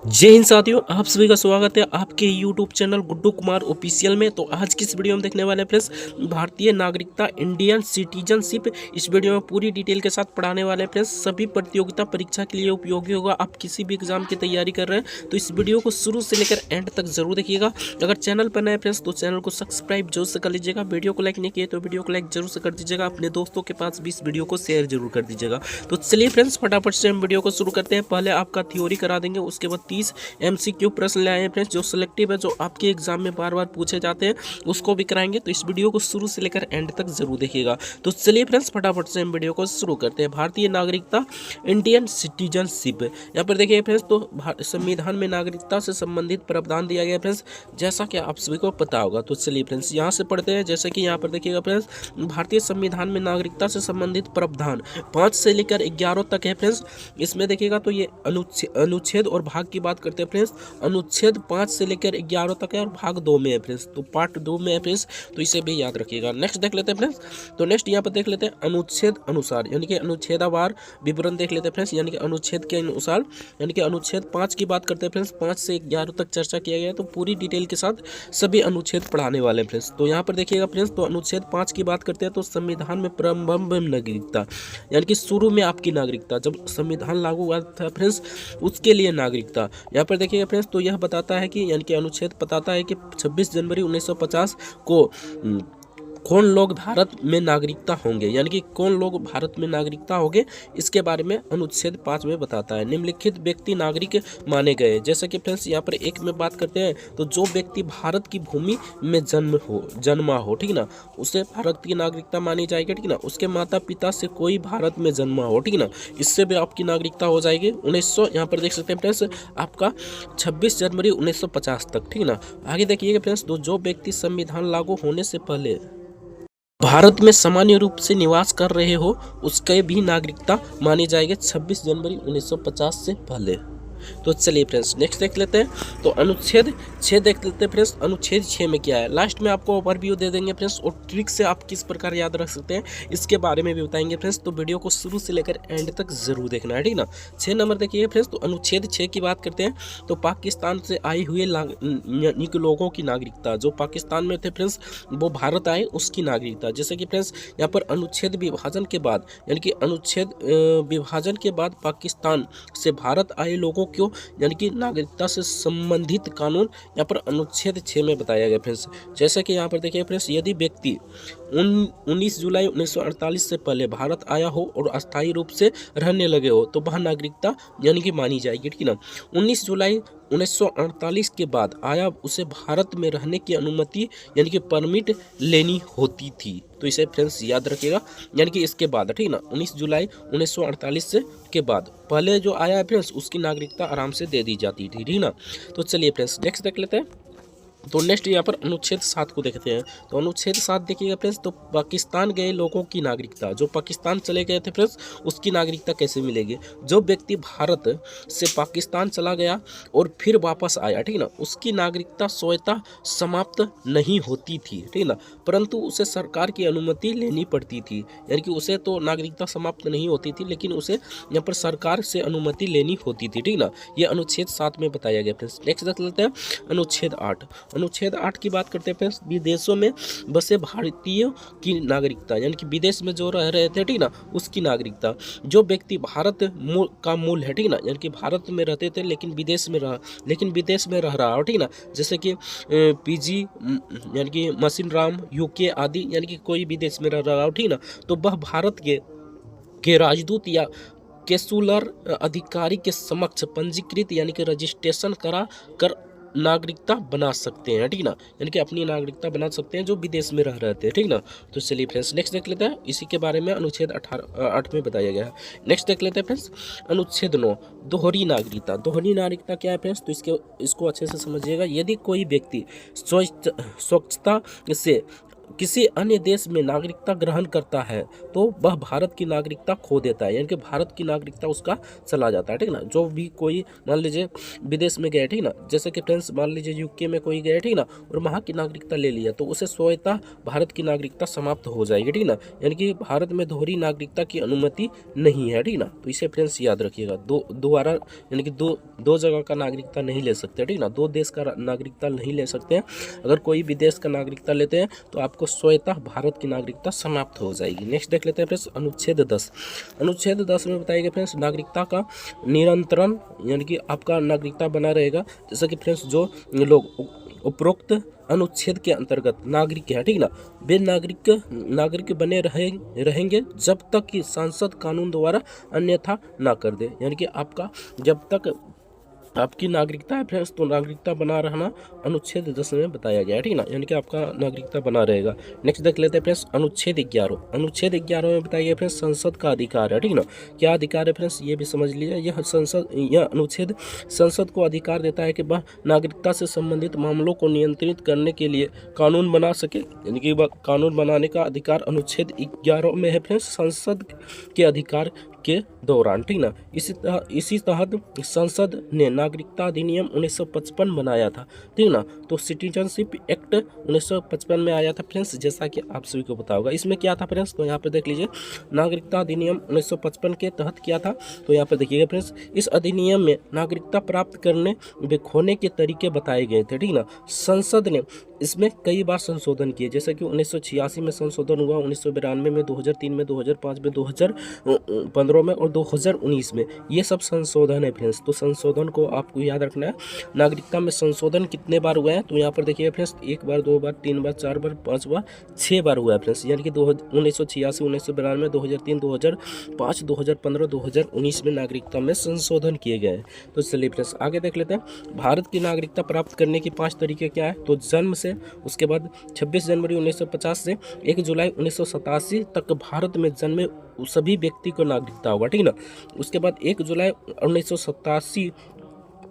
जय हिंद साथियों, आप सभी का स्वागत है आपके YouTube channel Guddu Kumar official में। तो आज की इस वीडियो में देखने वाले हैं फ्रेंड्स, भारतीय नागरिकता इंडियन सिटीजनशिप। इस वीडियो में पूरी डिटेल के साथ पढ़ाने वाले हैं फ्रेंड्स। सभी प्रतियोगिता परीक्षा के लिए उपयोगी होगा। आप किसी भी एग्जाम की तैयारी कर रहे हैं तो इस वीडियो को शुरू से लेकर एंड तक जरूर देखिएगा। अगर चैनल पर नए फ्रेंड्स तो चैनल को सब्सक्राइब जरूर से कर लीजिएगा। वीडियो को लाइक नहीं किए तो वीडियो को लाइक जरूर से कर दीजिएगा। अपने दोस्तों के पास भी इस वीडियो को शेयर जरूर कर दीजिएगा। तो चलिए फ्रेंड्स, फटाफट से हम वीडियो को शुरू करते हैं। पहले आपका थ्योरी करा देंगे, उसके बाद 30 MCQ प्रश्न ले आए हैं फ्रेंड्स, जो सिलेक्टिव है, जो आपके एग्जाम में बार बार पूछे जाते हैं, उसको भी कराएंगे। तो इस वीडियो को शुरू से लेकर एंड तक जरूर देखिएगा। तो चलिए फ्रेंड्स, फटाफट से हम वीडियो को शुरू करते हैं। भारतीय नागरिकता इंडियन सिटीजनशिप, यहाँ पर देखिए फ्रेंड्स, तो संविधान में नागरिकता से संबंधित प्रावधान दिया गया फ्रेंड्स, जैसा कि आप सभी को पता होगा। तो चलिए फ्रेंड्स, यहाँ से पढ़ते हैं। जैसे कि यहाँ पर देखिएगा फ्रेंड्स, भारतीय संविधान में नागरिकता से संबंधित प्रावधान 5 से लेकर 11 तक है फ्रेंड्स। इसमें देखिएगा तो ये अनुच्छेद और भाग की बात करते हैं फ्रेंड्स। अनुच्छेद 5 से लेकर 11 तक है और भाग 2 में है फ्रेंड्स, तो पार्ट 2 में है फ्रेंड्स, तो इसे भी याद रखिएगा। नेक्स्ट देख लेते हैं फ्रेंड्स, तो नेक्स्ट यहाँ पर देख लेते हैं अनुच्छेद अनुसार, यानी कि अनुच्छेदावार विवरण देख लेते हैं फ्रेंड्स, यानी कि अनुच्छेद के अनुसार, यानी कि अनुच्छेद 5 की बात करते हैं फ्रेंड्स। 5 से 11 तक चर्चा किया गया है, तो पूरी डिटेल के साथ सभी अनुच्छेद पढ़ाने वाले हैं फ्रेंड्स। तो यहाँ पर देखिएगा फ्रेंड्स, तो अनुच्छेद 5 की बात करते हैं, तो संविधान में प्रारंभ में नागरिकता, यानी कि शुरू में आपकी नागरिकता, जब संविधान लागू हुआ था फ्रेंड्स, उसके लिए नागरिकता। यहाँ पर देखिएगा फ्रेंड्स, तो यह बताता है कि, यानी कि अनुच्छेद बताता है कि 26 जनवरी 1950 को कौन लोग भारत में नागरिकता होंगे, यानी कि कौन लोग भारत में नागरिकता होंगे, इसके बारे में अनुच्छेद 5 में बताता है। निम्नलिखित व्यक्ति नागरिक माने गए। जैसे कि फ्रेंड्स यहाँ पर एक में बात करते हैं, तो जो व्यक्ति भारत की भूमि में जन्मा हो, ठीक ना, उसे भारत की नागरिकता मानी जाएगी, ठीक ना। उसके माता पिता से कोई भारत में जन्मा हो, ठीक ना, इससे भी आपकी नागरिकता हो जाएगी। 1900 यहाँ पर देख सकते हैं फ्रेंड्स, आपका 26 जनवरी 1950 तक, ठीक ना। आगे देखिएगा फ्रेंड्स, तो जो व्यक्ति संविधान लागू होने से पहले भारत में सामान्य रूप से निवास कर रहे हो, उसके भी नागरिकता मानी जाएगी 26 जनवरी 1950 से पहले। तो चलिए फ्रेंड्स, नेक्स्ट देख लेते हैं। तो अनुच्छेद 6 देख लेते हैं फ्रेंड्स। अनुच्छेद 6 में क्या है, लास्ट में आपको ओवरव्यू दे देंगे फ्रेंड्स, और ट्रिक से आप किस प्रकार याद रख सकते हैं इसके बारे में भी बताएंगे फ्रेंड्स। तो वीडियो को शुरू से लेकर एंड तक जरूर देखना है, ठीक ना। 6 नंबर देखिए फ्रेंड्स, तो अनुच्छेद 6 की बात करते हैं, तो पाकिस्तान से आए हुए लोगों की नागरिकता, जो पाकिस्तान में थे फ्रेंड्स, वो भारत आए, उसकी नागरिकता। जैसे कि फ्रेंड्स यहाँ पर अनुच्छेद विभाजन के बाद, यानी कि अनुच्छेद विभाजन के बाद पाकिस्तान से भारत आए लोगों क्यों, यानी कि नागरिकता से संबंधित कानून यहाँ पर अनुच्छेद 6 में बताया गया फ्रेंड्स। जैसे कि यहाँ पर देखिए फ्रेंड्स, यदि व्यक्ति 19 जुलाई 1948 से पहले भारत आया हो और अस्थायी रूप से रहने लगे हो, तो वह नागरिकता यानी कि मानी जाएगी, ठीक ना। 19 जुलाई 1948 के बाद आया, उसे भारत में रहने की अनुमति यानी कि परमिट लेनी होती थी। तो इसे फ्रेंड्स याद रखिएगा, यानी कि इसके बाद, ठीक ना, 19 जुलाई 1948 से के बाद पहले जो आया है फ्रेंड्स, उसकी नागरिकता आराम से दे दी जाती थी, ठीक ना। तो चलिए फ्रेंड्स, नेक्स्ट देख लेते हैं। तो नेक्स्ट यहाँ पर अनुच्छेद 7 को देखते हैं। तो अनुच्छेद 7 देखिएगा फ्रेंड्स, तो पाकिस्तान गए लोगों की नागरिकता, जो पाकिस्तान चले गए थे फ्रेंड्स, उसकी नागरिकता कैसे मिलेगी। जो व्यक्ति भारत से पाकिस्तान चला गया और फिर वापस आया, ठीक ना, उसकी नागरिकता स्वतः समाप्त नहीं होती थी, ठीक ना, परंतु उसे सरकार की अनुमति लेनी पड़ती थी। यानी कि उसे तो नागरिकता समाप्त नहीं होती थी, लेकिन उसे यहाँ पर सरकार से अनुमति लेनी होती थी, ठीक ना। ये अनुच्छेद 7 में बताया गया फ्रेंड्स। नेक्स्ट देख लेते हैं अनुच्छेद 8। अनुच्छेद 8 की बात करते हैं फ्रेंड्स, विदेशों में बसे भारतीयों की नागरिकता, यानी कि विदेश में जो रह रहे थे, ठीक ना, उसकी नागरिकता। जो व्यक्ति भारत का मूल है, ठीक ना, यानी कि भारत में रहते थे लेकिन विदेश में रह रहा हो, ठीक ना, जैसे कि PG, यानी कि मशीन राम, UK आदि, यानी कि कोई विदेश में रह रहा हो, ठीक ना, तो वह भारत के राजदूत या केंसुलर अधिकारी के समक्ष पंजीकृत, यानी कि रजिस्ट्रेशन करा कर नागरिकता बना सकते हैं, ठीक ना, यानी कि अपनी नागरिकता बना सकते हैं जो विदेश में रह रहे थे, ठीक ना। तो चलिए फ्रेंड्स, नेक्स्ट देख लेते हैं, इसी के बारे में अनुच्छेद 8 में बताया गया है। नेक्स्ट देख लेते हैं फ्रेंड्स, अनुच्छेद 9, दोहरी नागरिकता। दोहरी नागरिकता क्या है फ्रेंड्स, तो इसको अच्छे से समझिएगा। यदि कोई व्यक्ति स्वच्छता से किसी अन्य देश में नागरिकता ग्रहण करता है तो वह भारत की नागरिकता खो देता है, यानी कि भारत की नागरिकता उसका चला जाता है, ठीक ना। जो भी कोई मान लीजिए विदेश में गए, ठीक ना, जैसे कि फ्रेंड्स मान लीजिए यूके में कोई गए, ठीक ना, और वहाँ की नागरिकता ले लिया तो उसे स्वतः भारत की नागरिकता समाप्त हो जाएगी, ठीक ना। यानी कि भारत में दोहरी नागरिकता की अनुमति नहीं है, ठीक ना। तो इसे फ्रेंड्स याद रखिएगा, दोबारा यानी कि दो जगह का नागरिकता नहीं ले सकते, ठीक ना, दो देश का नागरिकता नहीं ले सकते हैं। अगर कोई भी देश का नागरिकता लेते हैं तो आपको स्वतः भारत की नागरिकता समाप्त हो जाएगी। नेक्स्ट देख लेते हैं फ्रेंड्स अनुच्छेद 10। अनुच्छेद 10 में बताया गया फ्रेंड्स नागरिकता का निरंतरण, यानी कि आपका नागरिकता बना रहेगा। जैसे कि फ्रेंड्स जो लोग उपरोक्त अनुच्छेद के अंतर्गत नागरिक है, ठीक ना, वे नागरिक बने रहेंगे जब तक कि संसद कानून द्वारा अन्यथा ना कर दे। यानी कि आपका जब तक आपकी नागरिकता है फ्रेंड्स तो नागरिकता बना रहना अनुच्छेद 10 में बताया गया है, ठीक ना, यानी कि आपका नागरिकता बना रहेगा। नेक्स्ट देख लेते हैं फ्रेंड्स अनुच्छेद 11। अनुच्छेद 11 में बताया गया फ्रेंड्स संसद का अधिकार है, ठीक ना। क्या अधिकार है फ्रेंड्स ये भी समझ लीजिए। यह अनुच्छेद संसद को अधिकार देता है कि वह नागरिकता से संबंधित मामलों को नियंत्रित करने के लिए कानून बना सके, यानी कि वह कानून बनाने का अधिकार अनुच्छेद 11 में है फ्रेंड्स, संसद के अधिकार के दौरान, ठीक ना। इसी तहत संसद ने नागरिकता अधिनियम 1955 बनाया था, ठीक ना। तो सिटीजनशिप एक्ट 1955 में आया था फ्रेंड्स, जैसा कि आप सभी को पता होगा। इसमें क्या था फ्रेंड्स, तो यहाँ पे देख लीजिए नागरिकता अधिनियम 1955 के तहत क्या था, तो यहाँ पे देखिएगा फ्रेंड्स इस अधिनियम में नागरिकता प्राप्त करने व खोने के तरीके बताए गए थे, ठीक ना। संसद ने इसमें कई बार संशोधन किए, जैसे कि 1986 में संशोधन हुआ, 1992 में, 2003 में, 2005 में, 2015 में और 2019 में, ये सब संशोधन है फ्रेंड्स। तो संशोधन को आपको याद रखना है। नागरिकता में संशोधन कितने बार हुए हैं, तो यहाँ पर देखिए फ्रेंड्स 1 बार, 2 बार, 3 बार, 4 बार, 5 बार, 6 बार हुआ है फ्रेंड्स, यानी कि 1986, 1992, 2003, 2005, 2015, 2019 में नागरिकता में संशोधन किए गए हैं। तो चलिए फ्रेंड्स आगे देख लेते हैं भारत की नागरिकता प्राप्त करने के 5 तरीके क्या है। तो जन्म से, उसके बाद 26 जनवरी 1950 से 1 जुलाई 1987 तक भारत में जन्मे सभी व्यक्ति को नागरिकता होगा, ठीक ना। उसके बाद 1 जुलाई 1987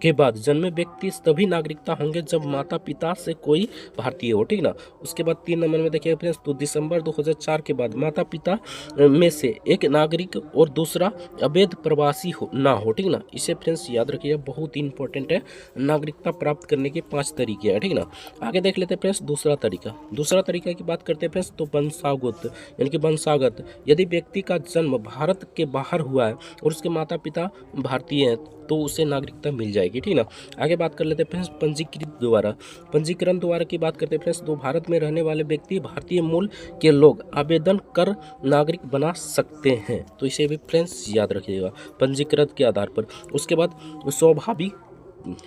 के बाद जन्मे व्यक्ति तभी नागरिकता होंगे जब माता पिता से कोई भारतीय हो, ठीक ना। उसके बाद 3 नंबर में देखिए फ्रेंड्स, तो दिसंबर 2004 के बाद माता पिता में से एक नागरिक और दूसरा अवैध प्रवासी ना हो, ठीक ना। इसे फ्रेंड्स याद रखिए, बहुत ही इंपॉर्टेंट है। नागरिकता प्राप्त करने के 5 तरीके हैं, ठीक ना। आगे देख लेते हैं फ्रेंड्स दूसरा तरीका की बात करते हैं फ्रेंड्स, तो वंशागत, यानी कि वंशागत, यदि व्यक्ति का जन्म भारत के बाहर हुआ है और उसके माता पिता भारतीय हैं तो उसे नागरिकता मिल जाएगी, ठीक ना। आगे बात कर लेते हैं फ्रेंड्स पंजीकरण द्वारा की बात करते हैं फ्रेंड्स, तो भारत में रहने वाले व्यक्ति भारतीय मूल के लोग आवेदन कर नागरिक बना सकते हैं। तो इसे भी फ्रेंड्स याद रखिएगा पंजीकरण के आधार पर। उसके बाद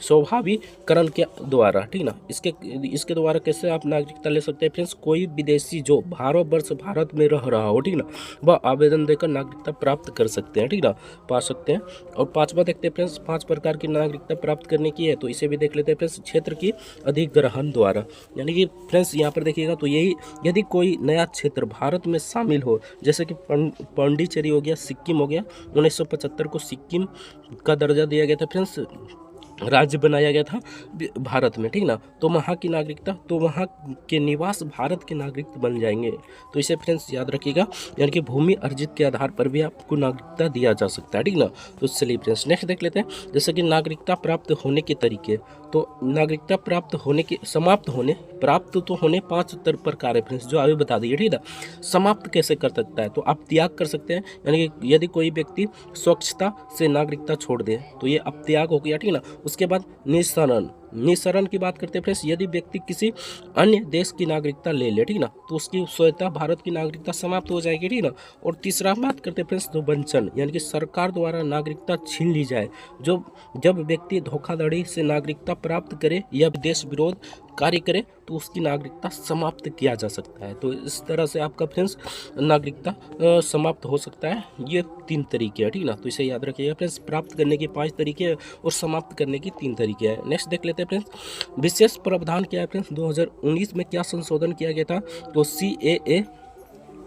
स्वाभाविकरण के द्वारा, ठीक ना। इसके द्वारा कैसे आप नागरिकता ले सकते हैं फ्रेंड्स, कोई विदेशी जो 12 वर्ष भारत में रह रहा हो, ठीक ना, वह आवेदन देकर नागरिकता प्राप्त कर सकते हैं, ठीक ना, पा सकते हैं। और 5वां देखते हैं फ्रेंड्स, 5 प्रकार की नागरिकता प्राप्त करने की है, तो इसे भी देख लेते हैं फ्रेंड्स। क्षेत्र की अधिग्रहण द्वारा, यानी कि फ्रेंड्स यहाँ पर देखिएगा तो यही, यदि कोई नया क्षेत्र भारत में शामिल हो, जैसे कि पांडिचेरी हो गया, सिक्किम हो गया, 1975 को सिक्किम का दर्जा दिया गया था फ्रेंड्स, राज्य बनाया गया था भारत में, ठीक ना। तो वहाँ की नागरिकता, तो वहाँ के निवास भारत के नागरिक बन जाएंगे। तो इसे फ्रेंड्स याद रखिएगा, यानी कि भूमि अर्जित के आधार पर भी आपको नागरिकता दिया जा सकता है, ठीक ना। तो चलिए फ्रेंड्स नेक्स्ट देख लेते हैं, जैसे कि नागरिकता प्राप्त होने के तरीके। तो नागरिकता प्राप्त तो होने 5 प्रकार है फ्रेंड्स, जो अभी बता दिए, ठीक ना। समाप्त कैसे कर सकता है, तो आप त्याग कर सकते हैं, यानी कि यदि कोई व्यक्ति स्वच्छता से नागरिकता छोड़ दे तो ये अब त्याग हो गया, ठीक ना। उसके बाद निःसरण की बात करते हैं फ्रेंड्स, यदि व्यक्ति किसी अन्य देश की नागरिकता ले ले, ठीक ना, तो उसकी स्वतः भारत की नागरिकता समाप्त हो जाएगी, ठीक ना। और तीसरा बात करते हैं फ्रेंड्स, तो वंचन, यानी कि सरकार द्वारा नागरिकता छीन ली जाए, जब व्यक्ति धोखाधड़ी से नागरिकता प्राप्त करे या देश विरोध कार्य करे तो उसकी नागरिकता समाप्त किया जा सकता है। तो इस तरह से आपका फ्रेंड्स नागरिकता समाप्त हो सकता है। ये 3 तरीके हैं, ठीक ना। तो इसे याद रखिएगा फ्रेंड्स, प्राप्त करने के 5 तरीके और समाप्त करने के 3 तरीके हैं। नेक्स्ट देख लेते हैं फ्रेंड्स, विशेष प्रावधान क्या है फ्रेंड्स, 2019 में क्या संशोधन किया गया था, तो CAA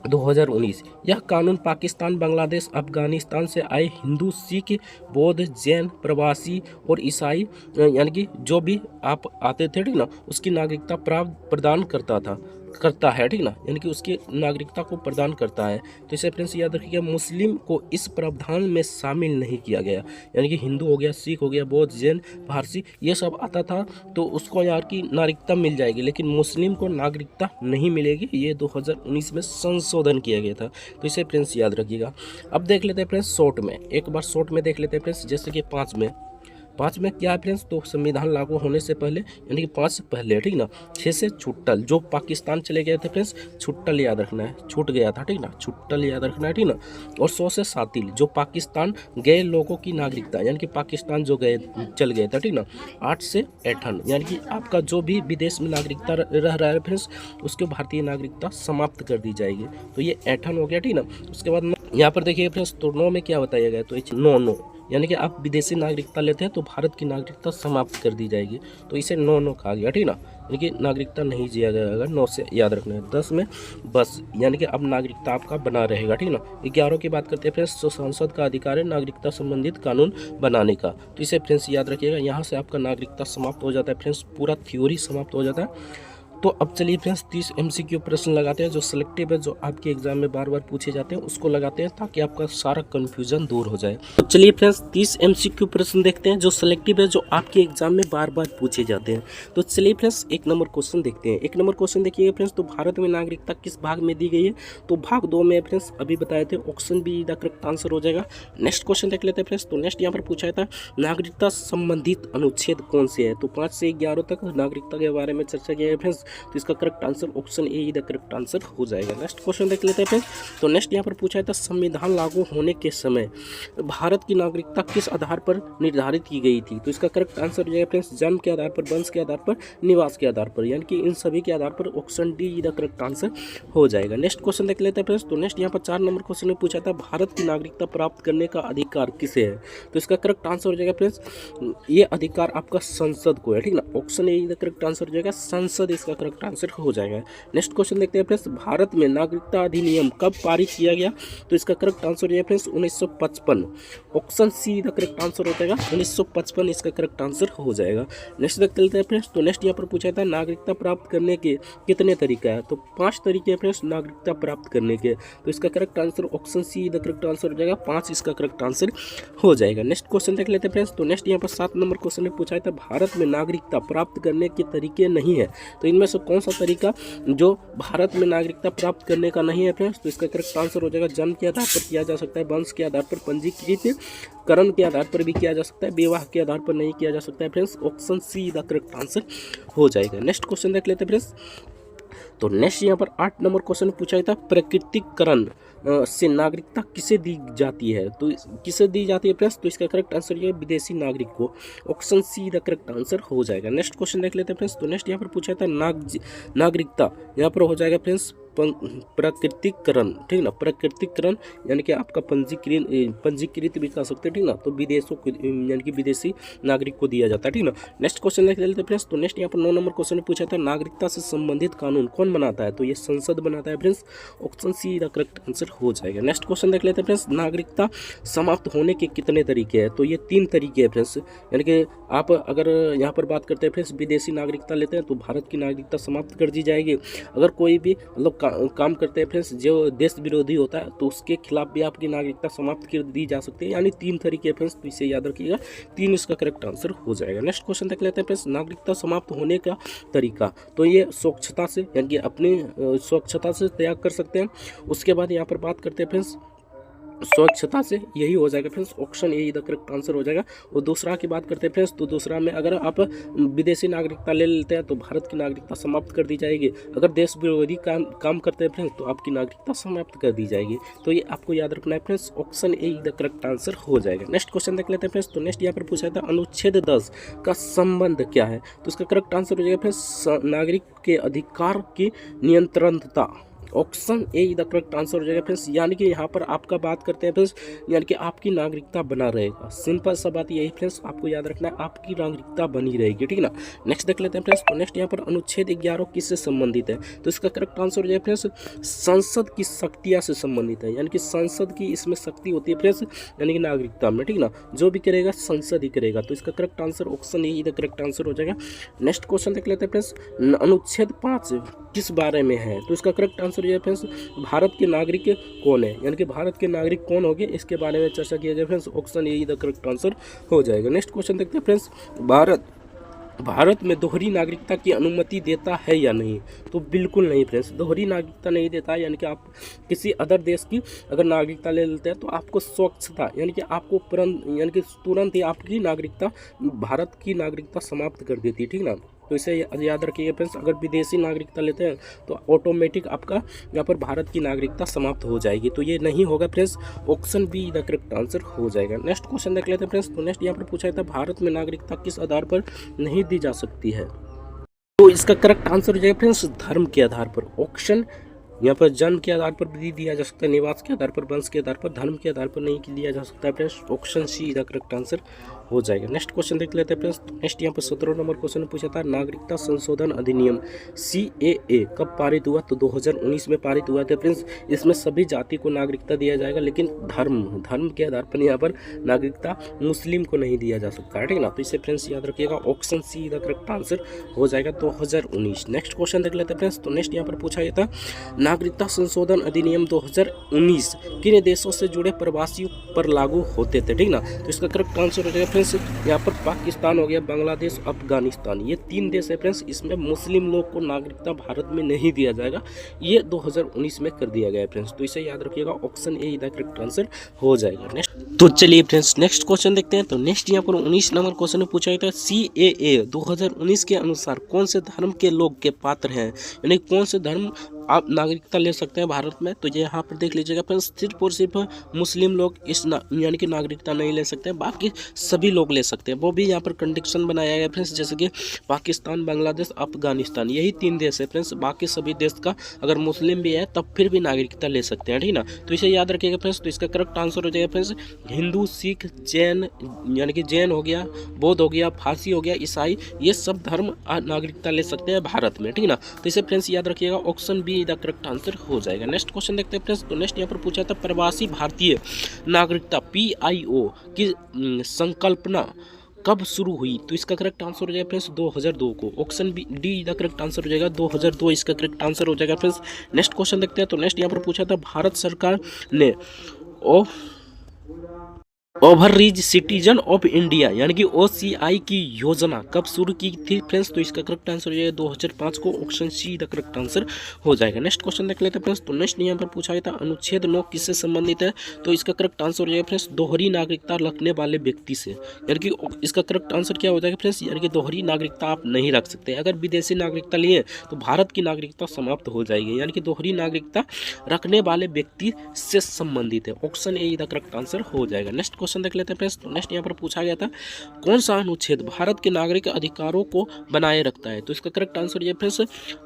2019, यह कानून पाकिस्तान, बांग्लादेश, अफगानिस्तान से आए हिंदू, सिख, बौद्ध, जैन, प्रवासी और ईसाई, यानी कि जो भी आप आते थे, ठीक ना, उसकी नागरिकता प्रदान करता था। करता है, ठीक ना, यानी कि उसकी नागरिकता को प्रदान करता है। तो इसे फ्रेंड्स याद रखिएगा, मुस्लिम को इस प्रावधान में शामिल नहीं किया गया, यानी कि हिंदू हो गया, सिख हो गया, बौद्ध, जैन, पारसी, ये सब आता था तो उसको यार की नागरिकता मिल जाएगी, लेकिन मुस्लिम को नागरिकता नहीं मिलेगी। ये 2019 में संशोधन किया गया था, तो इसे फ्रेंड्स याद रखिएगा। अब देख लेते हैं फ्रेंड्स शॉर्ट में, एक बार शॉर्ट में देख लेते हैं फ्रेंड्स, जैसे कि 5 में क्या है फ्रेंड्स, तो संविधान लागू होने से पहले, यानी कि 5 से पहले, ठीक ना। 6 से छुट्टल, जो पाकिस्तान चले गए थे फ्रेंड्स, छुट्टल याद रखना है, छूट गया था, ठीक ना, छुट्टल याद रखना है, ठीक ना। और 100 से सातिल, जो पाकिस्तान गए लोगों की नागरिकता, यानी कि पाकिस्तान जो गए चल गए थे, ठीक ना। 8 से 58, यानी कि आपका जो भी विदेश में नागरिकता रह रहा है फ्रेंड्स, उसके भारतीय नागरिकता समाप्त कर दी जाएगी। तो ये 58 हो गया, ठीक ना। उसके बाद यहाँ पर देखिए फ्रेंड्स, तो 9 में क्या बताया गया, तो 9, यानी कि आप विदेशी नागरिकता लेते हैं तो भारत की नागरिकता समाप्त कर दी जाएगी, तो इसे 9 कहा गया, ठीक ना, यानी कि नागरिकता नहीं दिया जाएगा। 9 से याद रखना है। 10 में बस, यानी कि अब नागरिकता आपका बना रहेगा, ठीक ना। 11 की बात करते हैं फ्रेंड्स, तो संसद का अधिकार है नागरिकता संबंधित कानून बनाने का, तो इसे फ्रेंड्स याद रखिएगा। यहाँ से आपका नागरिकता समाप्त हो जाता है फ्रेंड्स, पूरा थ्योरी समाप्त हो जाता है। तो अब चलिए फ्रेंड्स 30 MCQ प्रश्न लगाते हैं, जो सिलेक्टिव है, जो आपके एग्जाम में बार बार पूछे जाते हैं, उसको लगाते हैं ताकि आपका सारा कन्फ्यूजन दूर हो जाए। तो चलिए फ्रेंड्स 30 MCQ प्रश्न देखते हैं, जो सिलेक्टिव है, जो आपके एग्जाम में बार बार पूछे जाते हैं। तो चलिए फ्रेंड्स 1 नंबर क्वेश्चन देखते हैं। 1 नंबर क्वेश्चन देखिए फ्रेंड्स, तो भारत में नागरिकता किस भाग में दी गई है, तो भाग 2 में फ्रेंड्स, अभी बताए थे, option be the correct answer हो जाएगा। नेक्स्ट क्वेश्चन देख लेते हैं फ्रेंड्स, तो नेक्स्ट यहाँ पर पूछा था नागरिकता संबंधित अनुच्छेद कौन से है, तो 5 से 11 तक नागरिकता के बारे में चर्चा किया है फ्रेंड्स, तो इसका correct answer option A the correct answer हो जाएगा। नेक्स्ट क्वेश्चन देख लेते हैं फ्रेंड्स, तो नेक्स्ट यहाँ पर पूछा था संविधान लागू होने के समय भारत की नागरिकता किस आधार पर निर्धारित की गई थी, तो इसका करेक्ट आंसर हो जाएगा फ्रेंड्स जन्म के आधार पर, वंश के आधार पर, निवास के आधार पर, यानी कि इन सभी के आधार पर option D the correct answer हो जाएगा। नेक्स्ट क्वेश्चन देख लेते हैं फ्रेंड्स, तो नेक्स्ट यहाँ पर 4 नंबर क्वेश्चन में पूछा था भारत की नागरिकता प्राप्त करने का अधिकार किसे है, तो इसका करेक्ट आंसर हो जाएगा फ्रेंड्स, ये अधिकार आपका संसद को है, ठीक ना, option A the correct answer हो जाएगा, संसद इसका करेक्ट आंसर हो जाएगा। नेक्स्ट क्वेश्चन देखते हैं फ्रेंड्स, भारत में नागरिकता अधिनियम कब पारित किया गया, तो इसका करेक्ट आंसर है friends 1955, option see the correct answer हो जाएगा, 1955 इसका करेक्ट आंसर हो जाएगा। नेक्स्ट देखते हैं फ्रेंड्स, तो नेक्स्ट यहाँ पर पूछा था नागरिकता प्राप्त करने के कितने तरीका है, तो 5 तरीके हैं फ्रेंड्स नागरिकता प्राप्त करने के, तो इसका correct answer option see the correct answer हो जाएगा, 5 इसका करेक्ट आंसर हो जाएगा। नेक्स्ट क्वेश्चन देख लेते हैं फ्रेंड्स, तो नेक्स्ट यहाँ पर 7 नंबर क्वेश्चन में पूछा था भारत में नागरिकता प्राप्त करने के तरीके नहीं है, तो इनमें से कौन सा तरीका जो भारत में नागरिकता प्राप्त करने का नहीं है फ्रेंड्स, तो इसका करेक्ट आंसर हो जाएगा जन्म के आधार पर किया जा सकता है, वंश के आधार पर, पंजीकृत करण के आधार पर भी किया जा सकता है, विवाह के आधार पर नहीं किया जा सकता है friends, option see the correct answer हो जाएगा। नेक्स्ट क्वेश्चन देख लेते हैं फ्रेंड्स, तो नेक्स्ट यहाँ पर 8 नंबर क्वेश्चन पूछा था प्राकृतिकरण से नागरिकता किसे दी जाती है, तो किसे दी जाती है फ्रेंड्स, तो इसका करेक्ट आंसर ये विदेशी नागरिक को, option see the correct answer हो जाएगा। नेक्स्ट क्वेश्चन देख लेते हैं फ्रेंड्स, तो नेक्स्ट यहाँ पर पूछा था नागरिकता, यहाँ पर हो जाएगा फ्रेंड्स प्राकृतिकरण, ठीक ना, प्राकृतिकरण यानी कि आपका पंजीकृत भी कह सकते हैं, ठीक ना, तो विदेशों को यानी कि विदेशी नागरिक को दिया जाता है, ठीक ना। नेक्स्ट क्वेश्चन देख लेते हैं फ्रेंड्स, तो नेक्स्ट यहाँ पर 9 नंबर क्वेश्चन पूछा था नागरिकता से संबंधित कानून कौन बनाता है, तो ये संसद बनाता है friends, option see the correct answer हो जाएगा। नेक्स्ट क्वेश्चन देख लेते हैं फ्रेंड्स, नागरिकता समाप्त होने के कितने तरीके हैं, तो ये 3 तरीके हैं फ्रेंड्स, यानी कि आप अगर यहाँ पर बात करते हैं फ्रेंड्स विदेशी नागरिकता लेते हैं तो भारत की नागरिकता समाप्त कर दी जाएगी, अगर कोई भी मतलब काम करते हैं फ्रेंड्स जो देश विरोधी होता है तो उसके खिलाफ भी आपकी नागरिकता समाप्त कर दी जा सकती है, यानी 3 तरीके फ्रेंड्स, तो इसे याद रखिएगा, 3 इसका करेक्ट आंसर हो जाएगा। नेक्स्ट क्वेश्चन देख लेते हैं फ्रेंड्स, नागरिकता समाप्त होने का तरीका, तो ये स्वच्छता से, यानी कि अपनी स्वच्छता से त्याग कर सकते हैं। उसके बाद यहाँ पर बात करते हैं फ्रेंड्स स्वच्छता से, यही हो जाएगा friends, option A the correct answer हो जाएगा। और दूसरा की बात करते हैं फ्रेंड्स, तो दूसरा में अगर आप विदेशी नागरिकता ले लेते हैं तो भारत की नागरिकता समाप्त कर दी जाएगी, अगर देश विरोधी काम करते हैं फ्रेंड्स तो आपकी नागरिकता समाप्त कर दी जाएगी, तो ये आपको याद रखना है friends, option A the correct answer हो जाएगा। नेक्स्ट क्वेश्चन देख लेते हैं फ्रेंड्स, तो नेक्स्ट यहाँ पर पूछा था अनुच्छेद 10 का संबंध क्या है, तो इसका करेक्ट आंसर हो जाएगा फ्रेंड्स नागरिक के अधिकार की नियंत्रणता, option A the correct answer हो जाएगा फ्रेंड्स। यानी कि यहाँ पर आपका बात करते हैं फ्रेंड्स, यानी कि आपकी नागरिकता बना रहेगा। सिंपल सा बात यही फ्रेंड्स, आपको याद रखना है, आपकी नागरिकता बनी रहेगी, ठीक है ना। नेक्स्ट देख लेते हैं फ्रेंड्स। तो नेक्स्ट यहाँ पर अनुच्छेद 11 किससे संबंधित है, तो इसका करेक्ट आंसर हो जाएगा फ्रेंड्स संसद की शक्तियाँ से संबंधित है। यानी कि संसद की इसमें शक्ति होती है फ्रेंड्स, यानी कि नागरिकता में, ठीक ना। जो भी करेगा संसद ही करेगा, तो इसका correct answer option A the correct answer हो जाएगा। नेक्स्ट क्वेश्चन देख लेते हैं फ्रेंड्स। अनुच्छेद 5 किस बारे में है, तो इसका करेक्ट आंसर हो जाएगा फ्रेंड्स भारत के नागरिक कौन है, यानी कि भारत के नागरिक कौन होंगे इसके बारे में चर्चा किया जाए friends. Option A the correct answer हो जाएगा। नेक्स्ट क्वेश्चन देखते हैं फ्रेंड्स। भारत में दोहरी नागरिकता की अनुमति देता है या नहीं, तो बिल्कुल नहीं फ्रेंड्स, दोहरी नागरिकता नहीं देता है। यानी कि आप किसी अदर देश की अगर नागरिकता ले लेते हैं तो आपको स्वच्छता, यानी कि आपको तुरंत ही आपकी नागरिकता, भारत की नागरिकता समाप्त कर देती है, ठीक ना। तो इसे याद रखिए फ्रेंड्स, अगर विदेशी नागरिकता लेते हैं तो ऑटोमेटिक आपका यहाँ पर भारत की नागरिकता समाप्त हो जाएगी, तो ये नहीं होगा friends. Option be the correct answer हो जाएगा। नेक्स्ट क्वेश्चन देख लेते हैं फ्रेंड्स। तो नेक्स्ट यहाँ पर पूछा था भारत में नागरिकता किस आधार पर नहीं दी जा सकती है, तो इसका करेक्ट आंसर हो जाएगा फ्रेंड्स धर्म के आधार पर। ऑप्शन यहाँ पर जन्म के आधार पर भी दिया जा सकता है, निवास के आधार पर, वंश के आधार पर, धर्म के आधार पर नहीं दिया जा सकता है friends. Option see the correct answer हो जाएगा। नेक्स्ट क्वेश्चन देख लेते हैं फ्रेंड्स। नेक्स्ट यहाँ पर 17 नंबर क्वेश्चन पूछा था नागरिकता संशोधन अधिनियम CAA कब पारित हुआ, तो 2019 में पारित हुआ था फ्रेंड्स। इसमें सभी जाति को नागरिकता दिया जाएगा, लेकिन धर्म के आधार पर यहाँ पर नागरिकता मुस्लिम को नहीं दिया जा सकता है, ठीक है ना। तो इसे फ्रेंड्स याद रखिएगा, option see the correct answer हो जाएगा 2019। नेक्स्ट क्वेश्चन देख लेते हैं फ्रेंड्स। तो नेक्स्ट यहाँ पर पूछा गया था नागरिकता संशोधन अधिनियम 2019 किन देशों से जुड़े प्रवासियों पर लागू होते थे, ठीक ना। तो इसका करेक्ट आंसर हो जाएगा फ्रेंड्स यहाँ पर पाकिस्तान हो गया, बांग्लादेश, अफगानिस्तान, ये 3 देश है फ्रेंड्स। इसमें मुस्लिम लोग को नागरिकता भारत में नहीं दिया जाएगा, ये 2019 में कर दिया गया है फ्रेंड्स। तो इसे याद रखिएगा, option A the correct answer हो जाएगा। नेक्स्ट तो चलिए फ्रेंड्स नेक्स्ट क्वेश्चन देखते हैं। तो नेक्स्ट यहाँ पर 19 नंबर क्वेश्चन में पूछा गया था CAA 2019 के अनुसार कौन से धर्म के लोग के पात्र हैं, यानी कौन से धर्म आप नागरिकता ले सकते हैं भारत में। तो ये यहाँ पर देख लीजिएगा फ्रेंड्स, सिर्फ और सिर्फ मुस्लिम लोग इस यानी कि नागरिकता नहीं ले सकते हैं, बाकी सभी लोग ले सकते हैं। वो भी यहाँ पर कंडीशन बनाया गया फ्रेंड्स, जैसे कि पाकिस्तान, बांग्लादेश, अफगानिस्तान, यही 3 देश है फ्रेंड्स। बाकी सभी देश का अगर मुस्लिम भी है तब फिर भी नागरिकता ले सकते हैं, ठीक ना। तो इसे याद रखिएगा फ्रेंड्स। तो इसका करेक्ट आंसर हो जाएगा फ्रेंड्स हिंदू, सिख, जैन, यानी कि जैन हो गया, बौद्ध हो गया, फारसी हो गया, ईसाई, ये सब धर्म नागरिकता ले सकते हैं भारत में, ठीक ना। तो इसे फ्रेंड्स याद रखिएगा, option be the correct answer हो जाएगा। नेक्स्ट क्वेश्चन देखते हैं फ्रेंड्स। तो नेक्स्ट यहाँ पर पूछा था प्रवासी भारतीय नागरिकता PIO की संकल्पना कब शुरू हुई, तो इसका करेक्ट आंसर हो जाएगा फ्रेंड्स 2002 को। Option D the correct answer हो जाएगा 2002, इसका करेक्ट आंसर हो जाएगा फ्रेंड्स। नेक्स्ट क्वेश्चन देखते हैं। तो नेक्स्ट यहाँ पर पूछा था भारत सरकार ने ओवररीच सिटीजन ऑफ इंडिया यानी कि OCI की योजना कब शुरू की थी फ्रेंड्स, तो इसका करेक्ट आंसर हो जाएगा 2005 को। Option see the correct answer हो जाएगा। नेक्स्ट क्वेश्चन देख लेते हैं फ्रेंड्स। तो नेक्स्ट यहाँ पर पूछा गया था अनुच्छेद 9 किससे संबंधित है, तो इसका करेक्ट आंसर हो जाएगा फ्रेंड्स दोहरी नागरिकता रखने वाले व्यक्ति से, यानी कि इसका करेक्ट आंसर क्या हो जाएगा फ्रेंड्स, यानी कि दोहरी नागरिकता आप नहीं रख सकते। अगर विदेशी नागरिकता लिए तो भारत की नागरिकता समाप्त हो जाएगी, यानी कि दोहरी नागरिकता रखने वाले व्यक्ति से संबंधित है। Option A the correct answer हो जाएगा। नेक्स्ट क्वेश्चन देख लेते हैं फ्रेंड्स। तो नेक्स्ट यहाँ पर पूछा गया था कौन सा अनुच्छेद भारत के नागरिक अधिकारों को बनाए रखता है, तो इसका करेक्ट आंसर ये फ्रेंड्स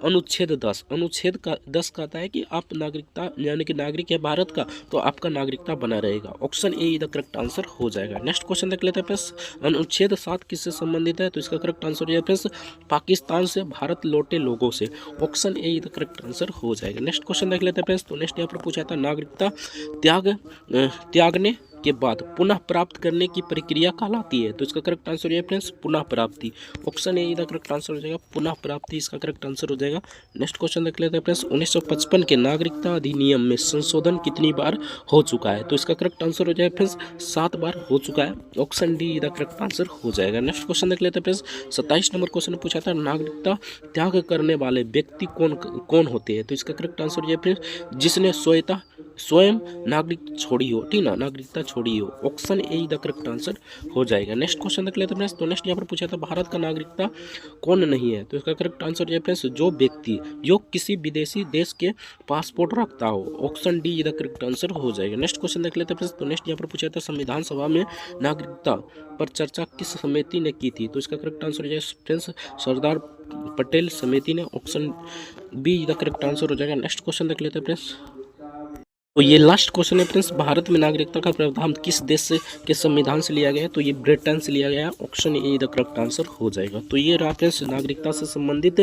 अनुच्छेद 10। अनुच्छेद का 10 कहता है कि आप नागरिकता यानी कि नागरिक है भारत का तो आपका नागरिकता बना रहेगा। Option A the correct answer हो जाएगा। नेक्स्ट क्वेश्चन देख लेते हैं फ्रेंड्स। अनुच्छेद 7 किससे संबंधित है, तो इसका करेक्ट आंसर ये फ्रेंड्स पाकिस्तान से भारत लौटे लोगों से। Option A the correct answer हो जाएगा। नेक्स्ट क्वेश्चन देख लेते हैं फ्रेंड्स। तो नेक्स्ट यहाँ पर पूछा था नागरिकता त्यागने के बाद पुनः प्राप्त करने की प्रक्रिया कहलाती है, तो इसका करेक्ट आंसर है फ्रेंड्स पुनः प्राप्ति। ऑप्शन ए इधर करेक्ट आंसर हो जाएगा पुनः प्राप्ति, इसका करेक्ट आंसर हो जाएगा। नेक्स्ट क्वेश्चन देख लेते हैं फ्रेंड्स। 1955 के नागरिकता अधिनियम में संशोधन कितनी बार हो चुका है, तो इसका करेक्ट आंसर हो जाएगा फ्रेंड्स 7 बार हो चुका है। ऑप्शन डी इधर करेक्ट आंसर हो जाएगा। नेक्स्ट क्वेश्चन देख लेते हैं फ्रेंड्स। 27 नंबर क्वेश्चन पूछा था नागरिकता त्याग करने वाले व्यक्ति कौन कौन होते हैं, तो इसका करेक्ट आंसर हो जाएगा फ्रेंड्स जिसने स्वयं नागरिक छोड़ी हो, ठीक ना, नागरिकता छोड़ी हो। Option A the correct answer हो जाएगा। नेक्स्ट क्वेश्चन देख लेते हैं फ्रेंड्स। तो नेक्स्ट यहाँ पर पूछा था भारत का नागरिकता कौन नहीं है, तो इसका करेक्ट आंसर है फ्रेंड्स जो व्यक्ति जो किसी विदेशी देश के पासपोर्ट रखता हो। Option D the correct answer हो जाएगा। नेक्स्ट क्वेश्चन देख लेते हैं फ्रेंड्स। तो नेक्स्ट यहाँ पर पूछा था संविधान सभा में नागरिकता पर चर्चा किस समिति ने की थी, तो इसका करेक्ट आंसर हो जाएगा फ्रेंड्स सरदार पटेल समिति ने। Option be the correct answer हो जाएगा। नेक्स्ट क्वेश्चन देख लेते हैं फ्रेंड्स। तो ये लास्ट क्वेश्चन है फ्रेंड्स, भारत में नागरिकता का प्रावधान किस देश से के संविधान से लिया गया है, तो ये ब्रिटेन से लिया गया है। Option A the correct answer हो जाएगा। तो ये रहा फ्रेंड्स नागरिकता से संबंधित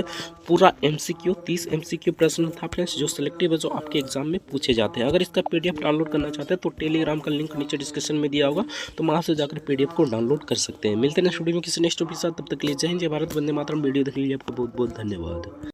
पूरा एमसीक्यू 30 एमसीक्यू प्रश्न था फ्रेंड्स, जो सिलेक्टिव है, जो आपके एग्जाम में पूछे जाते हैं। अगर इसका पीडीएफ डाउनलोड करना चाहते हैं तो टेलीग्राम का लिंक नीचे डिस्क्रिप्शन में दिया होगा, तो वहाँ से जाकर पीडीएफ को डाउनलोड कर सकते हैं। मिलते हैं नेक्स्ट वीडियो में किसी नेक्स्ट टॉपिक के साथ, तब तक के लिए जय हिंद, जय भारत, वंदे मातरम। वीडियो देखने के लिए आपको बहुत बहुत धन्यवाद।